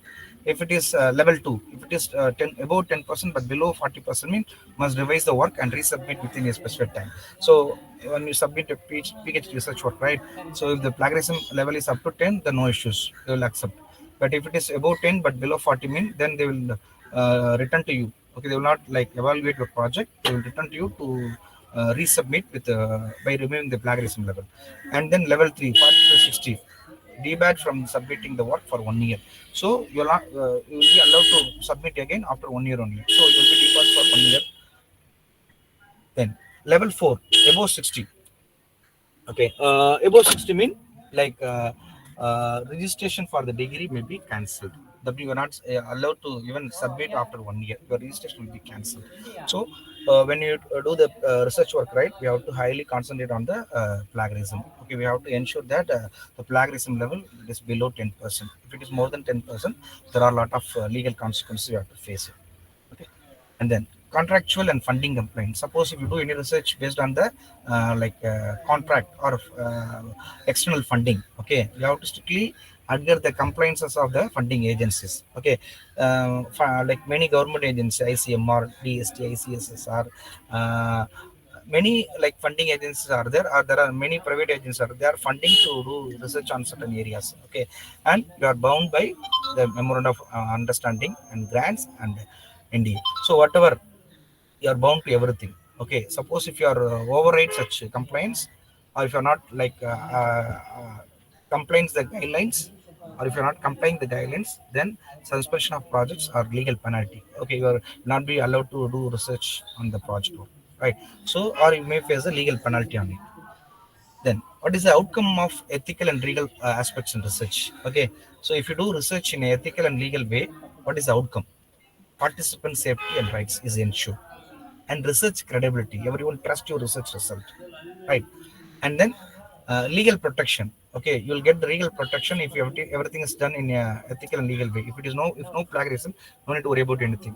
If it is level two, if it is 10 above 10% but below 40%, mean must revise the work and resubmit within a specified time. So when you submit a PhD research work, right? So if the plagiarism level is up to 10, then no issues, they will accept. But if it is above 10 but below 40, mean then they will return to you. Okay, they will not like evaluate your project. They will return to you to resubmit with by removing the plagiarism level. And then level 3, 40 to 60, debarred from submitting the work for 1 year. So you will be allowed to submit again after 1 year only. So you will be debarred for 1 year. Then level 4, above 60. Okay, above 60 mean like registration for the degree may be cancelled. That you are not allowed to even submit after 1 year. Your registration will be cancelled. So when you do the research work, right, we have to highly concentrate on the plagiarism. Okay, we have to ensure that the plagiarism level is below 10%. If it is more than 10%, there are a lot of legal consequences you have to face it. Okay, and then contractual and funding complaints. Suppose if you do any research based on the contract or external funding, okay, you have to strictly adhere the compliances of the funding agencies. Okay, like many government agencies, ICMR, DST, ICSSR, many like funding agencies are there, or there are many private agencies are there funding to do research on certain areas. Okay, and you are bound by the memorandum of understanding and grants and NDA. So whatever, you are bound to everything. Okay, suppose if you are override such complaints, or if you are not like complaints the guidelines, or if you are not complying the guidelines, then suspension of projects or legal penalty. Okay, you are not be allowed to do research on the project, right? So or you may face a legal penalty on it. Then what is the outcome of ethical and legal aspects in research? Okay, so if you do research in an ethical and legal way, what is the outcome? Participant safety and rights is ensured, and research credibility. Everyone trust your research result, right? And then Legal protection. Okay, you'll get the legal protection if everything is done in a ethical and legal way. If it is no, if no plagiarism, no need to worry about anything.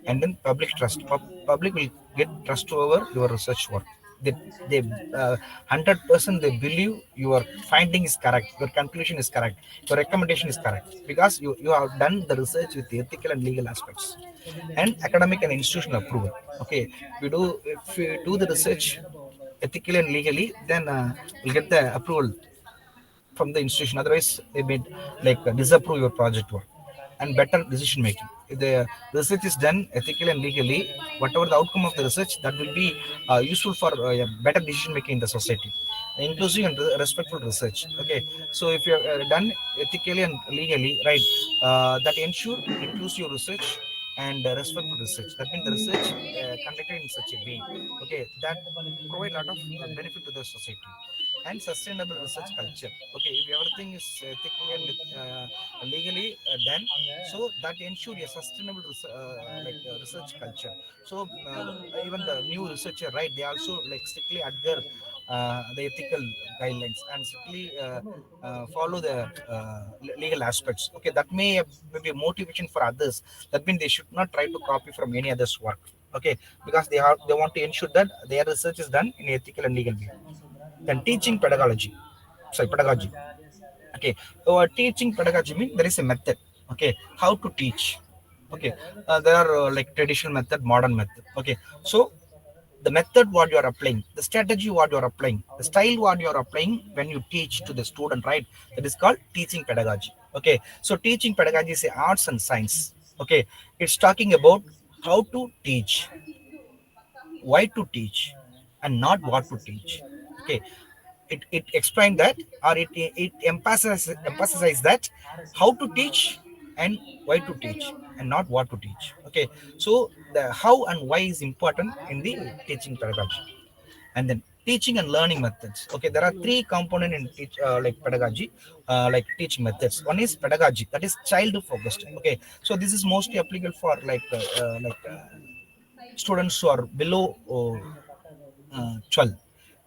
And then public trust. Public will get trust over your research work. They 100% they believe your finding is correct, your conclusion is correct, your recommendation is correct, because you have done the research with the ethical and legal aspects. And academic and institutional approval. Okay, if we do the research ethically and legally, then we'll get the approval from the institution. Otherwise, they may like disapprove your project work. And better decision making. If the research is done ethically and legally, whatever the outcome of the research, that will be useful for better decision making in the society. Inclusive and respectful research. Okay, so if you have done ethically and legally, right, that ensure inclusive research and respectful research. That means the research conducted in such a way, okay, that provide a lot of benefit to the society. And sustainable research culture. Okay, if everything is ethically and legally done, so that ensure a sustainable research culture. So even the new researcher, right, they also like strictly adhere the ethical guidelines and strictly follow the legal aspects. Okay, that may be a motivation for others. That means they should not try to copy from any other's work. Okay, because they want to ensure that their research is done in ethical and legal way. Then teaching pedagogy. Sorry, pedagogy. Okay, so teaching pedagogy means there is a method. Okay, how to teach. Okay, there are like traditional method, modern method. Okay, so the method what you are applying, the strategy what you are applying, the style what you are applying when you teach to the student, right? That is called teaching pedagogy. Okay, so teaching pedagogy is a arts and science. Okay, it's talking about how to teach, why to teach, and not what to teach. Okay, it explained that, or it emphasizes that how to teach and why to teach and not what to teach. Okay, so the how and why is important in the teaching pedagogy. And then teaching and learning methods. Okay, there are three component in like pedagogy, like teaching methods. One is pedagogy, that is child focused. Okay, so this is mostly applicable for students who are below 12.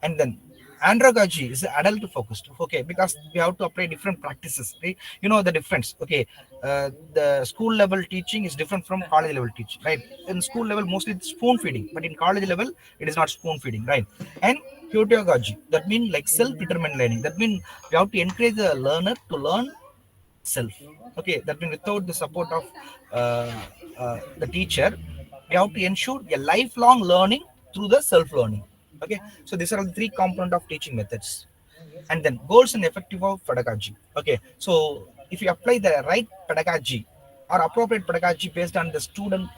And then andragogy is adult focused. Okay, because we have to apply different practices, right? You know the difference. Okay, the school level teaching is different from college level teaching, right? In school level mostly it's spoon feeding, but in college level it is not spoon feeding, right? And pedagogy, that means like self-determined learning. That means we have to encourage the learner to learn self. Okay, that means without the support of the teacher, we have to ensure a lifelong learning through the self learning. Okay, so these are the three component of teaching methods. And then goals and effective of pedagogy. Okay, so if you apply the right pedagogy or appropriate pedagogy based on the student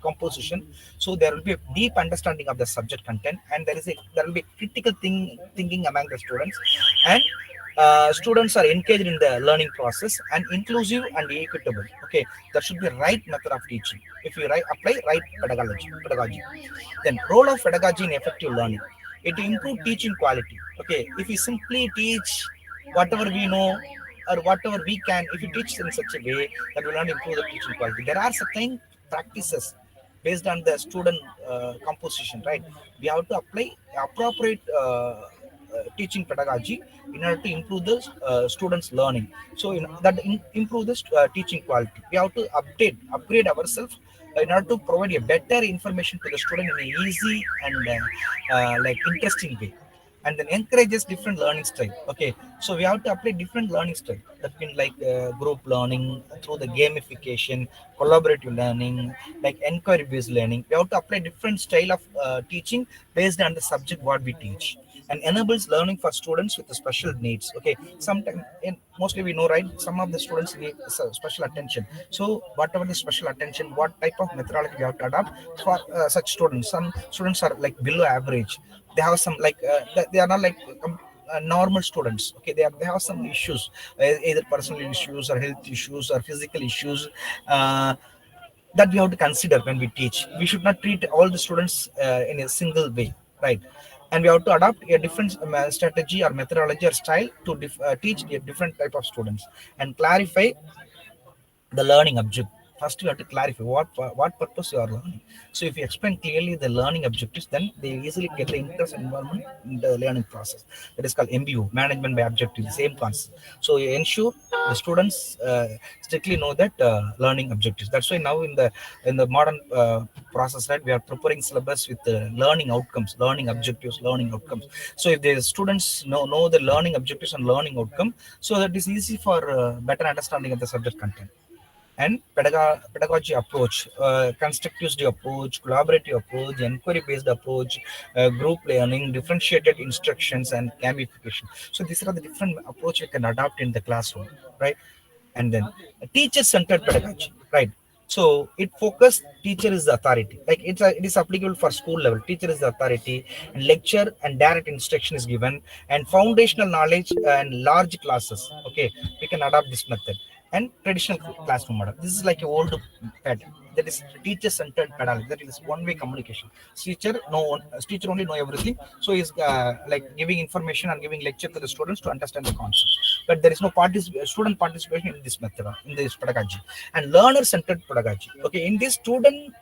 composition, so there will be a deep understanding of the subject content, and there will be critical thinking among the students. And students are engaged in the learning process and inclusive and equitable. Okay, that should be right method of teaching if you apply right pedagogy. Then role of pedagogy in effective learning, it improve teaching quality. Okay, if we simply teach whatever we know or whatever we can, if you teach in such a way, that will not improve the teaching quality. There are certain practices based on the student composition, right? We have to apply appropriate teaching pedagogy in order to improve the students learning. So improve the teaching quality, we have to upgrade ourselves in order to provide a better information to the student in an easy and like interesting way. And then encourages different learning style. Okay, so we have to apply different learning style. That means like group learning through the gamification, collaborative learning, like inquiry based learning. We have to apply different style of teaching based on the subject what we teach, and enables learning for students with the special needs. Okay, sometimes mostly we know, right, some of the students need special attention. So whatever the special attention, what type of methodology we have to adopt for such students. Some students are like below average, they have some like they are not like normal students. Okay, they have some issues, either personal issues or health issues or physical issues, uh, that we have to consider when we teach. We should not treat all the students in a single way, right? And we have to adopt a different strategy or methodology or style to teach a different type of students, and clarify the learning object. First you have to clarify what purpose you are learning. So if you explain clearly the learning objectives, then they easily get the interest and involvement in the learning process. That is called MBO, management by objective, the same concept. So you ensure the students strictly know that learning objectives. That's why now in the modern process, right, we are preparing syllabus with learning outcomes, learning objectives, learning outcomes. So if the students know the learning objectives and learning outcome, so that is easy for better understanding of the subject content. And pedagogy approach, constructive approach, collaborative approach, inquiry based approach, group learning, differentiated instructions, and gamification. So these are the different approach we can adopt in the classroom, right? And then teacher centered pedagogy, right? So it focus teacher is the authority, like it is applicable for school level. Teacher is the authority, and lecture and direct instruction is given, and foundational knowledge and large classes. Okay, we can adopt this method. And traditional classroom model, this is like a old pattern. That is teacher centered pedagogy. That is one way communication. Teacher no one, teacher only know everything. So he's like giving information and giving lecture to the students to understand the concepts. But there is no student participation in this method, in this pedagogy. And learner centered pedagogy. Okay, in this student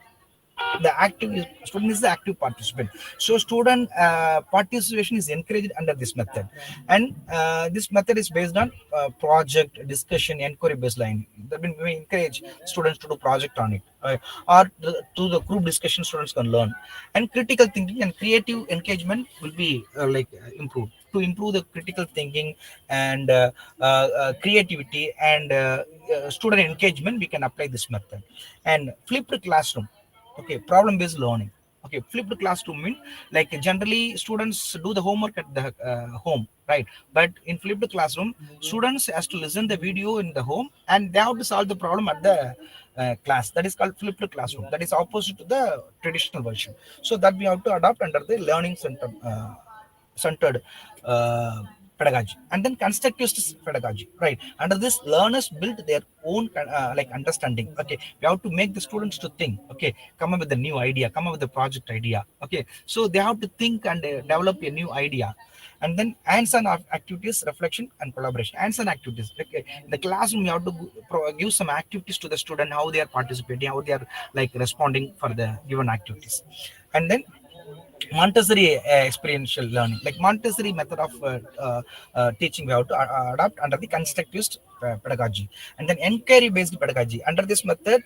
is the active participant. So student participation is encouraged under this method. And this method is based on project discussion, inquiry baseline. That means we encourage students to do project on it, or to the group discussion students can learn. And critical thinking and creative engagement will be improved. To improve the critical thinking and creativity and student engagement, we can apply this method. And flipped classroom. Okay, problem based learning. Okay, flipped classroom mean, like generally students do the homework at the home, right? But in flipped classroom, students has to listen the video in the home, and they have to solve the problem at the class. That is called flipped classroom. That is opposite to the traditional version. So that we have to adopt under the learning center centered pedagogy. And then constructivist pedagogy, right? Under this, learners build their own understanding. Okay, we have to make the students to think. Okay, come up with a new idea, come up with a project idea. Okay, so they have to think and develop a new idea. And then hands-on activities, reflection and collaboration. Hands-on activities, like in the classroom, you have to give some activities to the student, how they are participating, how they are like responding for the given activities. And then Montessori experiential learning, like Montessori method of teaching, we have to adopt under the constructivist pedagogy. And then inquiry based pedagogy. Under this method,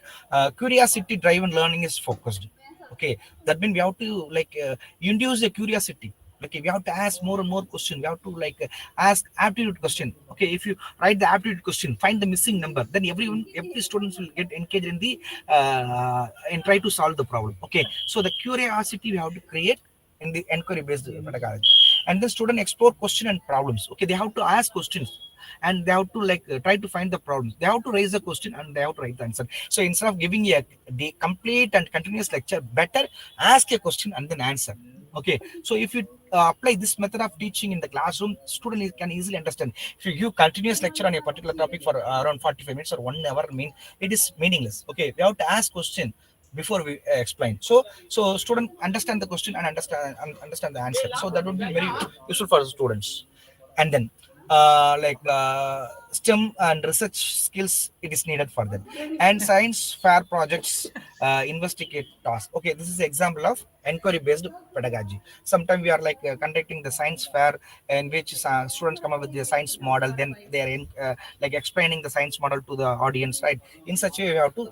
curiosity driven learning is focused. Okay, that means we have to induce a curiosity. Okay, we have to ask more and more questions. We have to ask aptitude question. Okay, if you write the aptitude question, find the missing number, then every students will get engaged in the and try to solve the problem. Okay, so the curiosity we have to create in the inquiry based pedagogy. And the student explore question and problems. Okay, they have to ask questions, and they have to try to find the problems. They have to raise the question and they have to write the answer. So instead of giving the complete and continuous lecture, better ask a question and then answer. Okay, so if you apply this method of teaching in the classroom, student can easily understand. If you give continuous lecture on a particular topic for around 45 minutes or 1 hour, it is meaningless. Okay, we have to ask question before we explain. So student understand the question and understand the answer. So that would be very useful for students. And then STEM and research skills, it is needed for them. And science fair projects, investigate tasks. Okay, this is an example of inquiry based pedagogy. Sometimes we are conducting the science fair, in which students come up with the science model, then they are explaining the science model to the audience, right? In such a way we have to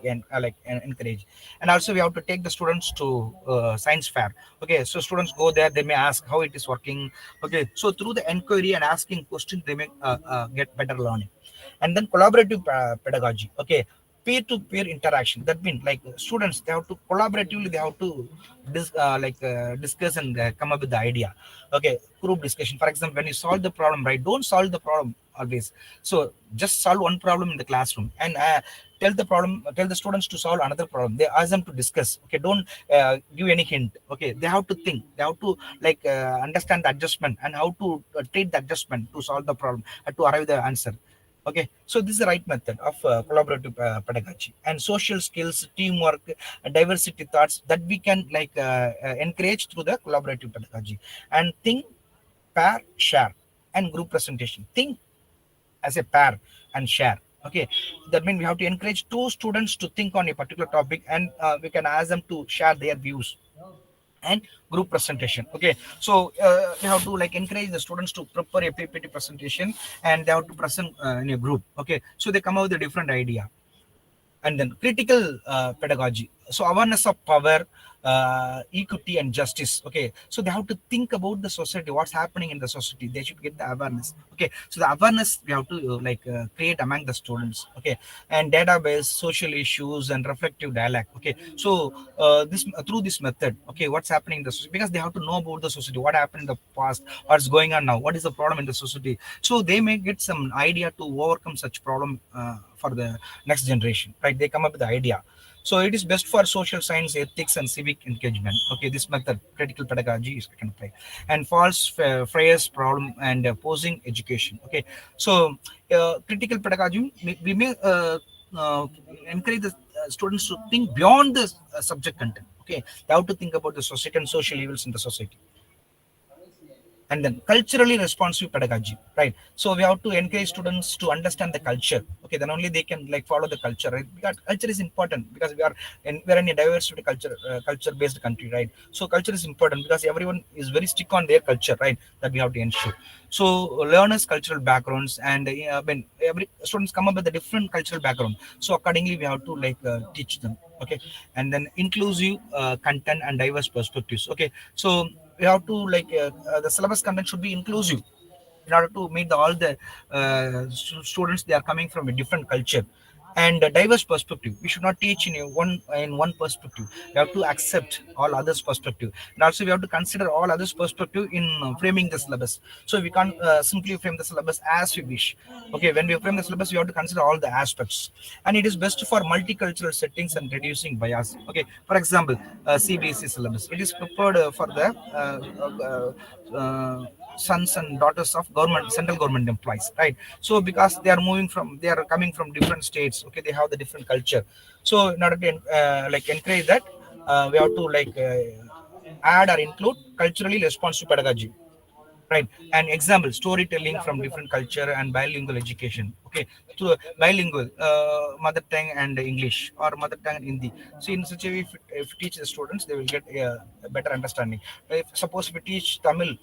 encourage. And also we have to take the students to science fair. Okay, so students go there, they may ask how it is working. Okay, so through the inquiry and asking questions, they may get better learning. And then collaborative pedagogy. Okay, peer-to-peer interaction. That means students, they have to collaboratively, they have to discuss and come up with the idea. Okay, group discussion. For example, when you solve the problem, right, don't solve the problem always. So just solve one problem in the classroom, and tell the students to solve another problem. They ask them to discuss. Okay, don't give any hint. Okay, they have to think, they have to understand the adjustment and how to treat the adjustment to solve the problem, to arrive the answer. Okay, so this is the right method of collaborative pedagogy. And social skills, teamwork, diversity thoughts, that we can encourage through the collaborative pedagogy. And think, pair, share, and group presentation. Think as a pair and share. Okay, that means we have to encourage two students to think on a particular topic, and we can ask them to share their views. And group presentation. Okay, so we have to like encourage the students to prepare a PPT presentation, and they have to present in a group. Okay, so they come out with a different idea. And then critical pedagogy, so awareness of power, equity and justice. Okay, so they have to think about the society, what's happening in the society, they should get the awareness. Okay, so the awareness we have to create among the students. Okay, and database social issues and reflective dialogue. Okay, so this through this method, okay, what's happening in the society, because they have to know about the society, what happened in the past, what's going on now, what is the problem in the society, so they may get some idea to overcome such problem for the next generation, right? They come up with the idea. So it is best for social science, ethics and civic engagement. Okay, this method critical pedagogy is can play. And false phrase problem and posing education. Okay, so critical pedagogy, we may uh, encourage the students to think beyond the subject content. Okay, they have to think about the society and social evils in the society. And then culturally responsive pedagogy, right? So we have to encourage students to understand the culture. Okay, then only they can like follow the culture, right? Because culture is important, because we're in a diversity culture based country, right? So culture is important because everyone is very stick on their culture, right? That we have to ensure. So learners cultural backgrounds, and when every students come up with a different cultural background, so accordingly we have to like teach them. Okay, and then inclusive content and diverse perspectives. Okay, so we have to like the syllabus content should be inclusive in order to meet all the students, they are coming from a different culture. And a diverse perspective, we should not teach in one perspective, we have to accept all others perspective, and also we have to consider all others perspective in framing the syllabus. So we can't simply frame the syllabus as we wish. Okay, when we frame the syllabus we have to consider all the aspects. And it is best for multicultural settings and reducing bias. Okay, for example, CBSE syllabus, it is prepared for the sons and daughters of government, central government employees, right? So because they are coming from different states. Okay, they have the different culture. So in order to like encourage that, we have to like add or include culturally responsive pedagogy, right? And example, storytelling from different culture and bilingual education. Okay, through bilingual mother tongue and English, or mother tongue and Hindi. So in such a way, if you teach the students, they will get a better understanding. If suppose we teach Tamil,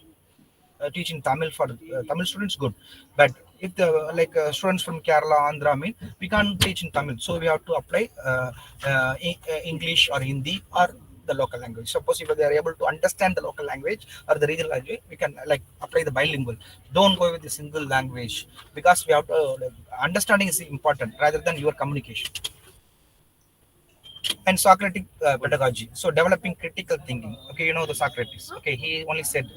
teaching Tamil for Tamil students, good. But if the like students from Kerala, Andhra, I mean, we can't teach in Tamil, so we have to apply English or Hindi or the local language. Suppose if they are able to understand the local language or the regional language, we can like apply the bilingual. Don't go with the single language, because we have to like, understanding is important rather than your communication. And Socratic pedagogy. So developing critical thinking. Okay, you know the Socrates. Okay, he only said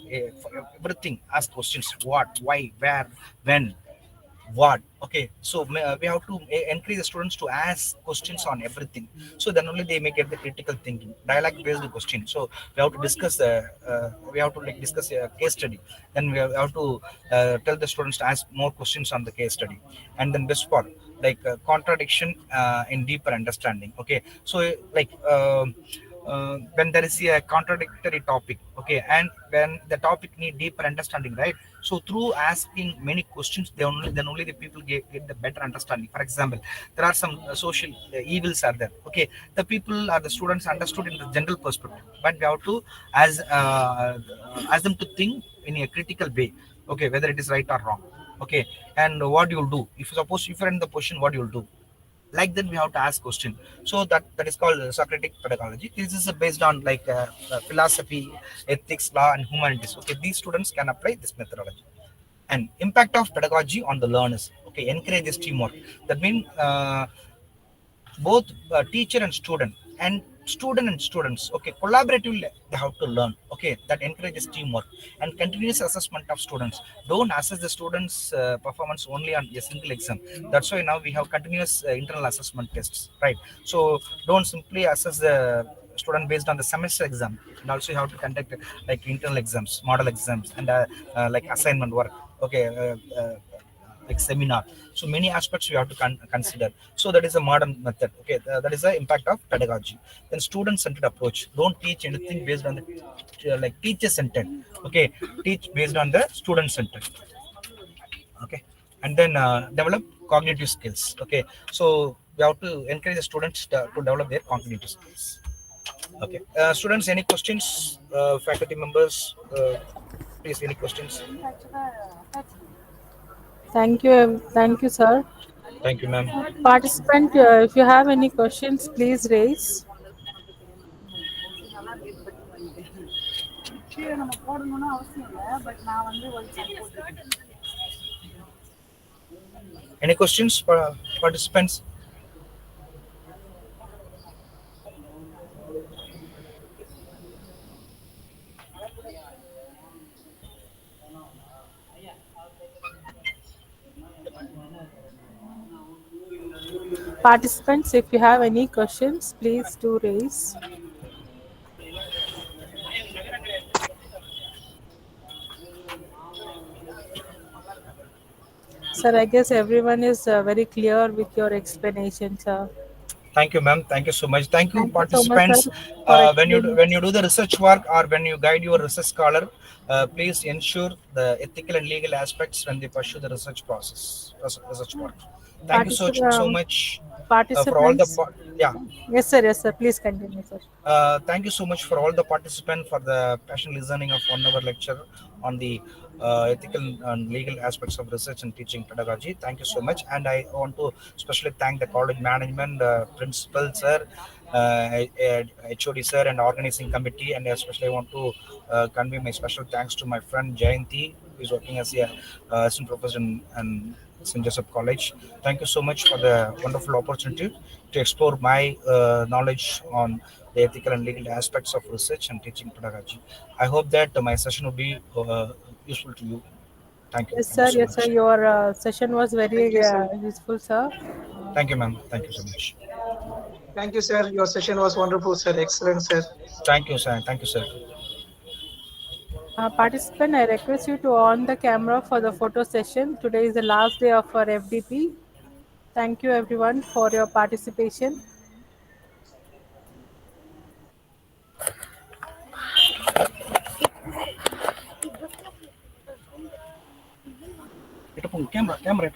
for everything, ask questions: what, why, where, when, what. Okay, so we have to encourage the students to ask questions on everything. So then only they may get the critical thinking. Dialogue based question. So we have to discuss. We have to like discuss a case study. Then we have to tell the students to ask more questions on the case study. And then best part, like contradiction in deeper understanding. Okay, so like when there is a contradictory topic, okay, and when the topic need deeper understanding, right? So through asking many questions, then only the people get the better understanding. For example, there are some social evils are there. Okay, the people or the students understood in the general perspective, but we have to ask them to think in a critical way. Okay, whether it is right or wrong. Okay, and what you'll do if suppose if you're in the position, what you'll do. Like that we have to ask question. So that is called Socratic pedagogy. This is based on like philosophy, ethics, law and humanities. Okay, these students can apply this methodology. And impact of pedagogy on the learners. Okay, encourages teamwork. That means both teacher and students, okay, collaboratively they have to learn. Okay, that encourages teamwork. And continuous assessment of students. Don't assess the students performance only on a single exam. That's why now we have continuous internal assessment tests, right? So don't simply assess the student based on the semester exam, and also you have to conduct like internal exams, model exams, and like assignment work. Okay, like seminar. So many aspects we have to consider. So that is a modern method. Okay, that is the impact of pedagogy. Then student centered approach. Don't teach anything based on the like teacher centered. Okay, teach based on the student centered. Okay, and then develop cognitive skills. Okay, so we have to encourage the students to develop their cognitive skills. Okay, students, any questions? Faculty members, please, any questions? Thank you, sir. Thank you, ma'am. Participant, if you have any questions, please raise. Any questions for participants? Participants, if you have any questions, please do raise. Sir, I guess everyone is very clear with your explanation, sir. Thank you, ma'am. Thank you so much. Thank you, Thank you so much, sir, participants. for When explaining. you do the research work or when you guide your research scholar, please ensure the ethical and legal aspects when they pursue the research process, research work. Thank you Particip- so um, much for all the Participants, yeah. yes, sir. Please continue, sir. Thank you so much for all the participants for the passionate listening of 1 hour lecture on the ethical and legal aspects of research and teaching pedagogy. Thank you so much, and I want to especially thank the college management, principal sir, HOD sir, and organizing committee, and especially I want to convey my special thanks to my friend Jayanti, who is working as a assistant professor in St. Joseph College. Thank you so much for the wonderful opportunity to explore my knowledge on the ethical and legal aspects of research and teaching pedagogy. I hope that my session will be useful to you. Thank you. Yes, Thank you sir. so Yes, sir. much. Your session was Thank very you, sir. useful, sir. Thank you, ma'am. Thank you so much. Thank you, sir. Your session was wonderful, sir. Excellent, sir. Thank you, sir. Thank you, sir. Participant, I request you to on the camera for the photo session. Today is the last day of our FDP. Thank you, everyone, for your participation. Ito pong camera, camera.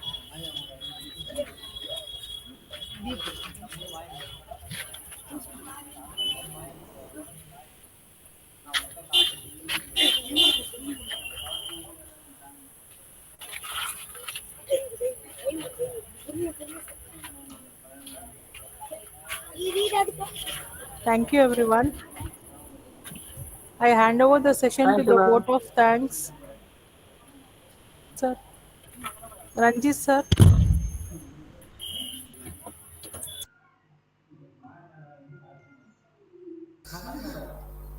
Thank you, everyone. I hand over the session to Thank you, the ma'am. vote of thanks, sir. Ranjit, sir.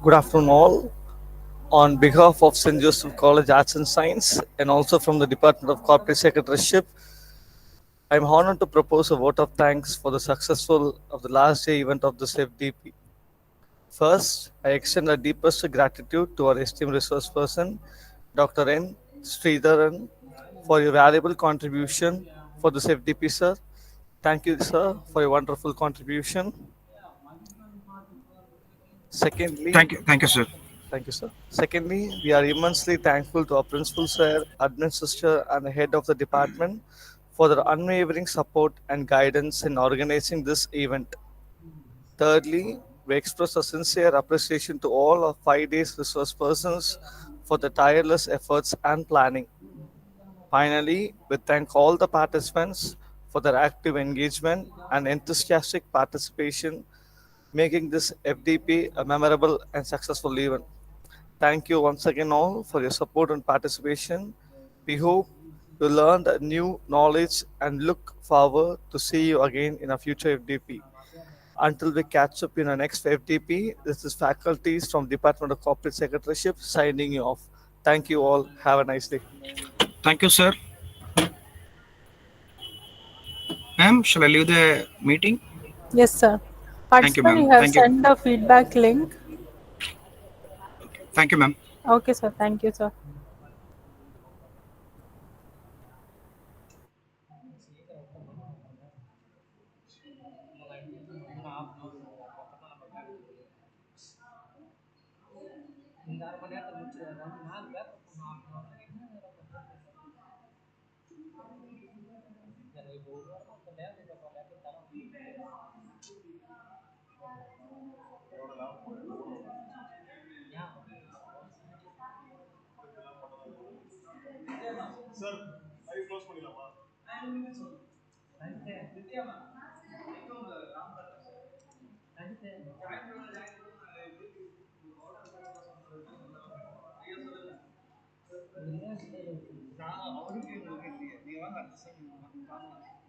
Good afternoon, all. On behalf of St. Joseph College Arts and Science and also from the Department of Corporate Secretaryship, I am honored to propose a vote of thanks for the successful of the last day event of this FDP. First, I extend our deepest gratitude to our esteemed resource person, Dr. N. Sridharan, for your valuable contribution for this FDP, sir. Thank you, sir, for your wonderful contribution. Secondly, Thank you, sir. Thank you, sir. Secondly, we are immensely thankful to our principal, sir, admin sister, and the head of the department for their unwavering support and guidance in organizing this event. Thirdly, we express a sincere appreciation to all our 5 days resource persons for the tireless efforts and planning. Finally, we thank all the participants for their active engagement and enthusiastic participation, making this FDP a memorable and successful event. Thank you once again all for your support and participation. We hope you learned new knowledge and look forward to see you again in a future FDP. Until we catch up in our next FDP, this is faculties from Department of Corporate Secretaryship signing you off. Thank you all. Have a nice day. Thank you, sir. Ma'am, shall I leave the meeting? Yes, sir. Thank you, Participant, ma'am. you have Thank you. sent the feedback link. Thank you, ma'am. Okay, sir. Thank you, sir. Sir live close பண்ணிடலாமா? அவருக்கு உங்களுக்கு இல்லையே, நீங்க வாங்க